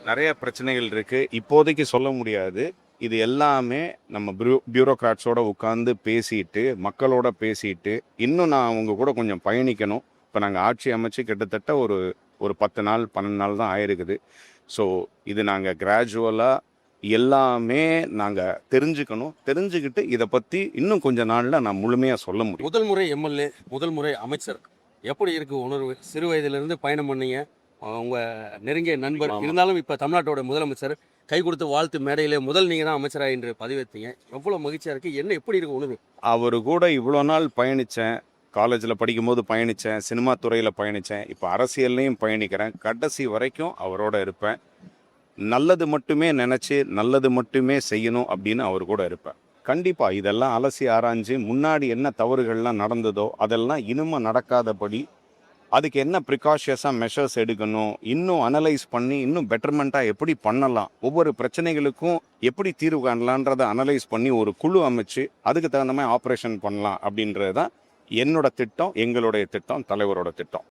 நிறைய பிரச்சனைகள் இருக்கு. இப்போதைக்கு சொல்ல முடியாது. இது எல்லாமே நம்ம பியூரோக்ராட்ஸோட உட்கார்ந்து பேசிட்டு, மக்களோட பேசிட்டு, இன்னும் நான் அவங்க கூட கொஞ்சம் பயணிக்கணும். இப்ப நாங்க ஆட்சி அமைச்சு கிட்டத்தட்ட ஒரு ஒரு 10 நாள், 12 நாள் தான் ஆயிருக்குது. ஸோ இது நாங்க கிராஜுவலா எல்லாமே நாங்க தெரிஞ்சுக்கணும். தெரிஞ்சுக்கிட்டு இத பத்தி இன்னும் கொஞ்ச நாள்ல நான் முழுமையா சொல்ல முடியும். முதல் முறை எம்எல்ஏ, முதல் முறை அமைச்சர். எப்படி இருக்கு உணர்வு? சிறு வயதிலிருந்து பயணம் பண்ணீங்க. உங்க நெருங்கிய நண்பர். ஆமா. இருந்தாலும் இப்ப தமிழ்நாட்டோட முதலமைச்சர். கை கொடுத்து வாழ்த்து மேடையிலே முதல் நீங்க தான் அமைச்சரா என்று பதிவேத்தீங்க. எவ்வளவு மகிழ்ச்சியா இருக்கு. என்ன எப்படி இருக்கு உணர்வு? அவரு கூட இவ்வளோ நாள் பயணிச்சேன். காலேஜில் படிக்கும்போது பயணித்தேன், சினிமா துறையில் பயணித்தேன், இப்போ அரசியல்லையும் பயணிக்கிறேன். கடைசி வரைக்கும் அவரோட இருப்பேன். நல்லது மட்டுமே நினச்சி நல்லது மட்டுமே செய்யணும் அப்படின்னு அவர் கூட இருப்பேன். கண்டிப்பாக இதெல்லாம் அலசி ஆராய்ஞ்சு முன்னாடி என்ன தவறுகள்லாம் நடந்ததோ அதெல்லாம் இனிமே நடக்காதபடி அதுக்கு என்ன ப்ரிகாஷியஸாக மெஷர்ஸ் எடுக்கணும், இன்னும் அனலைஸ் பண்ணி இன்னும் பெட்டர்மெண்ட்டாக எப்படி பண்ணலாம், ஒவ்வொரு பிரச்சனைகளுக்கும் எப்படி தீர்வு காணலான்றதை அனலைஸ் பண்ணி ஒரு குழு அமைச்சு அதுக்கு தகுந்த மாதிரி ஆப்ரேஷன் பண்ணலாம் அப்படின்றது தான் என்னோட திட்டம், எங்களுடைய திட்டம், தலைவரோட திட்டம்.